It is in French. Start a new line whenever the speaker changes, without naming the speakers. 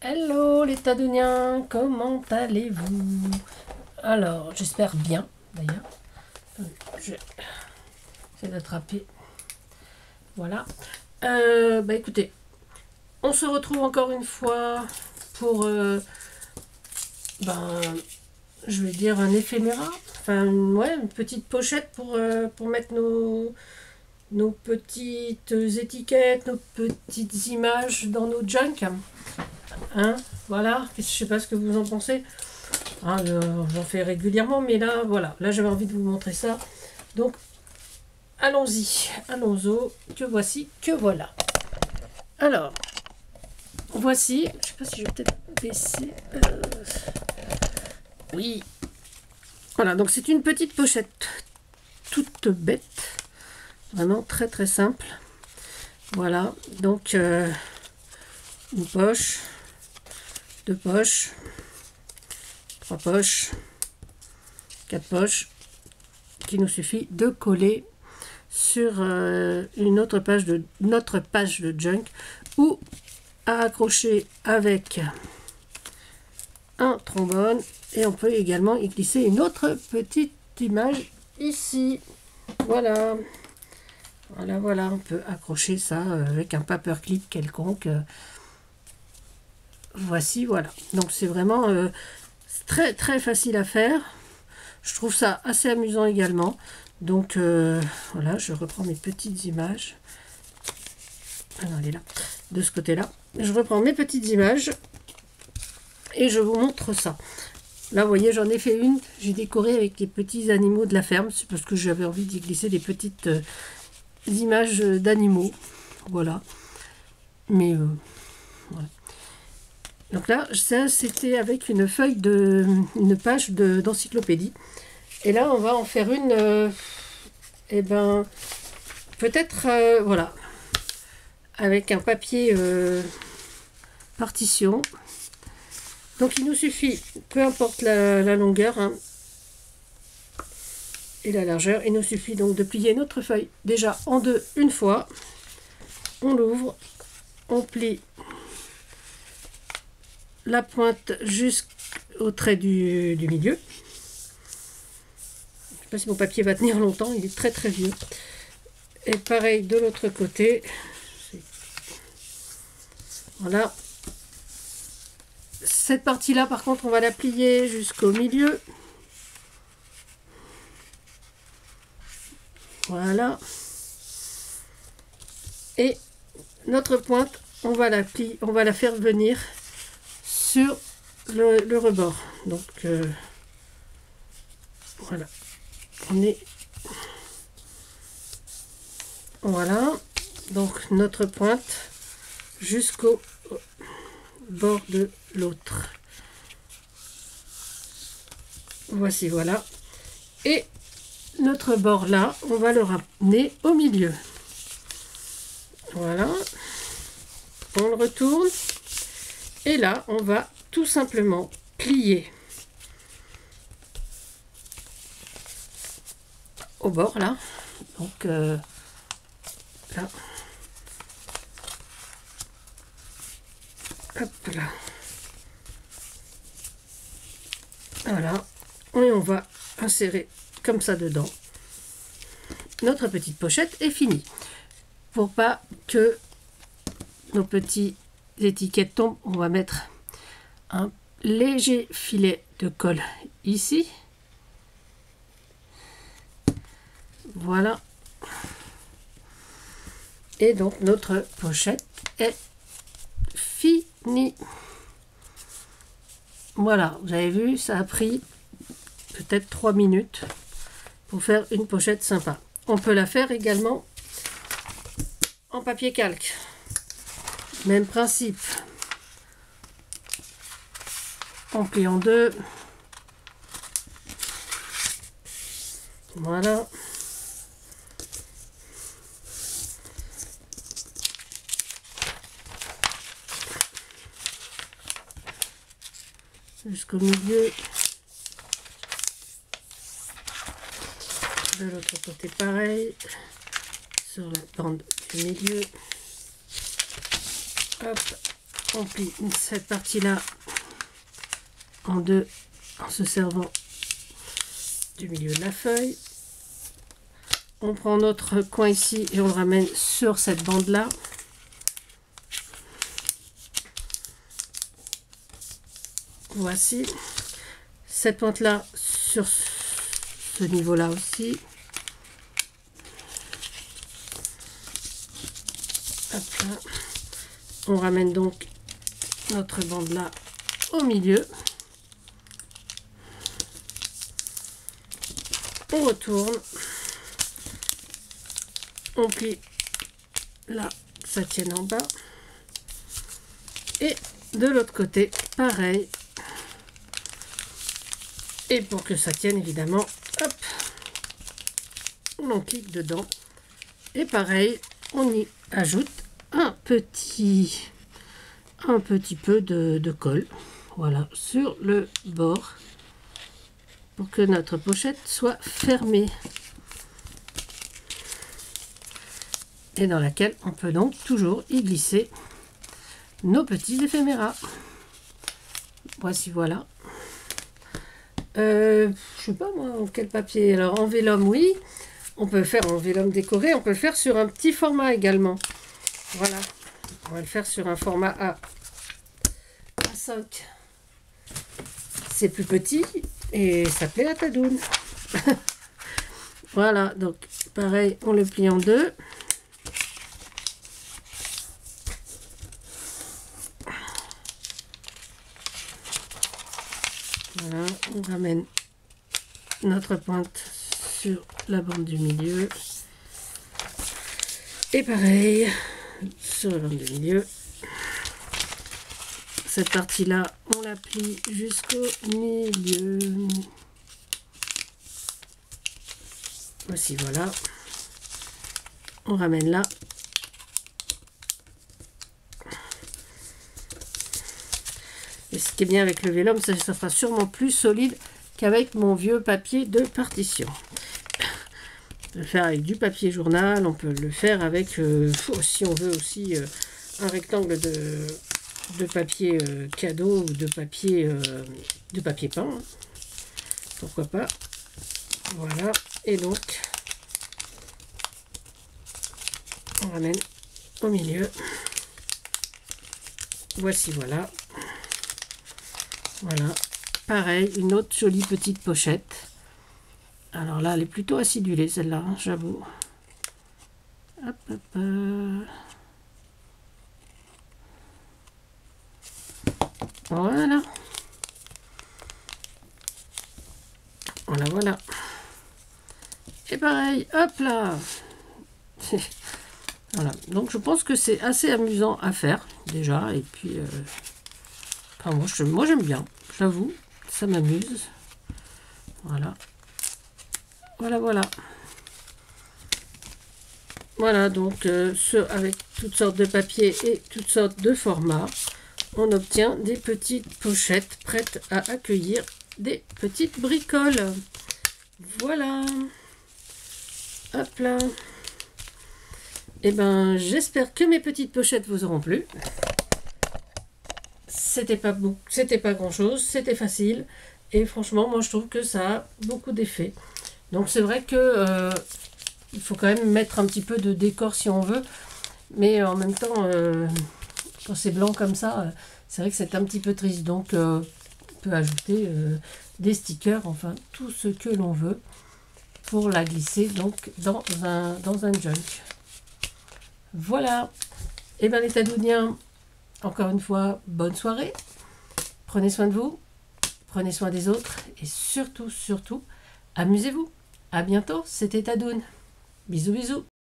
Hello les Tadoniens, comment allez-vous? Alors, j'espère bien d'ailleurs. Je vais essayer d'attraper. Voilà. Écoutez, on se retrouve encore une fois pour, je vais dire un éphéméra. Enfin, ouais, une petite pochette pour mettre nos petites étiquettes, nos petites images dans nos junk. Hein, voilà, je sais pas ce que vous en pensez. Hein, j'en fais régulièrement, mais là, voilà, là j'avais envie de vous montrer ça. Donc, allons-y, allons-y, que voici, que voilà. Alors, voici, je sais pas si je vais peut-être baisser. Oui, voilà, donc c'est une petite pochette toute bête, vraiment très très simple. Voilà, donc une poche, deux poches, trois poches, quatre poches, qui nous suffit de coller sur une autre page de notre page de junk ou à accrocher avec un trombone, et on peut également y glisser une autre petite image ici. Voilà, voilà, on peut accrocher ça avec un paperclip quelconque. Voici, voilà. Donc c'est vraiment très très facile à faire. Je trouve ça assez amusant également. Donc voilà, je reprends mes petites images. Ah non, elle est là, de ce côté-là. Je reprends mes petites images et je vous montre ça. Là, vous voyez, j'en ai fait une. J'ai décoré avec les petits animaux de la ferme. C'est parce que j'avais envie d'y glisser des petites images d'animaux. Voilà. Mais voilà. Donc là, ça c'était avec une feuille une page d'encyclopédie. Et là, on va en faire une, peut-être, voilà, avec un papier partition. Donc il nous suffit, peu importe la longueur hein, et la largeur, il nous suffit donc de plier notre feuille déjà en deux une fois. On l'ouvre, on plie la pointe jusqu'au trait du milieu. Je ne sais pas si mon papier va tenir longtemps, il est très très vieux. Et pareil de l'autre côté. Voilà. Cette partie-là, par contre, on va la plier jusqu'au milieu. Voilà. Et notre pointe, on va la faire venir sur le rebord. Donc voilà, on est voilà, donc notre pointe jusqu'au bord de l'autre. Voici, voilà. Et notre bord là, on va le ramener au milieu. Voilà, on le retourne et là on va tout simplement plier au bord là. Donc là, hop là, voilà, et on va insérer comme ça dedans. Notre petite pochette est finie. Pour pas que nos petites étiquettes tombent, on va mettre un léger filet de colle ici. Voilà. Et donc notre pochette est finie. Voilà, vous avez vu, ça a pris peut-être 3 minutes pour faire une pochette sympa. On peut la faire également en papier calque. Même principe. On plie en deux. Voilà. Jusqu'au milieu. De l'autre côté pareil. Sur la bande du milieu. Hop. On plie cette partie-là en deux en se servant du milieu de la feuille. On prend notre coin ici et on le ramène sur cette bande-là. Voici. Cette pointe-là sur ce niveau-là aussi. Hop là. On ramène donc notre bande-là au milieu. On retourne. On plie là, ça tienne en bas. Et de l'autre côté, pareil. Et pour que ça tienne, évidemment, hop, on clique dedans. Et pareil, on y ajoute un petit peu de colle. Voilà, sur le bord. Pour que notre pochette soit fermée. Et dans laquelle on peut donc toujours y glisser nos petits éphéméras. Voici, voilà. Je sais pas moi en quel papier. Alors en vélum, oui. On peut le faire en vélum décoré. On peut le faire sur un petit format également. Voilà. On va le faire sur un format A5. C'est plus petit et ça plaît à Tadoun. Voilà. Donc pareil, on le plie en deux. Voilà, on ramène notre pointe sur la bande du milieu. Et pareil, sur la bande du milieu. Cette partie-là, on la plie jusqu'au milieu. Voici, voilà. On ramène là. Et ce qui est bien avec le vélum, ça sera sûrement plus solide qu'avec mon vieux papier de partition. On peut le faire avec du papier journal, on peut le faire avec, si on veut aussi, un rectangle de papier cadeau ou de papier peint. Hein. Pourquoi pas. Voilà. Et donc, on ramène au milieu. Voici, voilà. Voilà, pareil, une autre jolie petite pochette. Alors là, elle est plutôt acidulée, celle-là, hein, j'avoue. Hop, hop, Voilà. Voilà, voilà. Et pareil, hop là. Voilà, donc je pense que c'est assez amusant à faire, déjà, et puis... Enfin, moi j'aime bien, j'avoue, ça m'amuse. Voilà. Voilà, voilà. Voilà, donc avec toutes sortes de papiers et toutes sortes de formats, on obtient des petites pochettes prêtes à accueillir des petites bricoles. Voilà. Hop là. Et ben, j'espère que mes petites pochettes vous auront plu. C'était pas grand chose, c'était facile et franchement moi je trouve que ça a beaucoup d'effet. Donc c'est vrai que il faut quand même mettre un petit peu de décor si on veut, mais en même temps quand c'est blanc comme ça, c'est vrai que c'est un petit peu triste. Donc on peut ajouter des stickers, enfin tout ce que l'on veut pour la glisser donc dans un junk. Voilà. Et bien les Tadouniens, encore une fois, bonne soirée. Prenez soin de vous, prenez soin des autres et surtout, surtout, amusez-vous. À bientôt, c'était Tadoun. Bisous, bisous.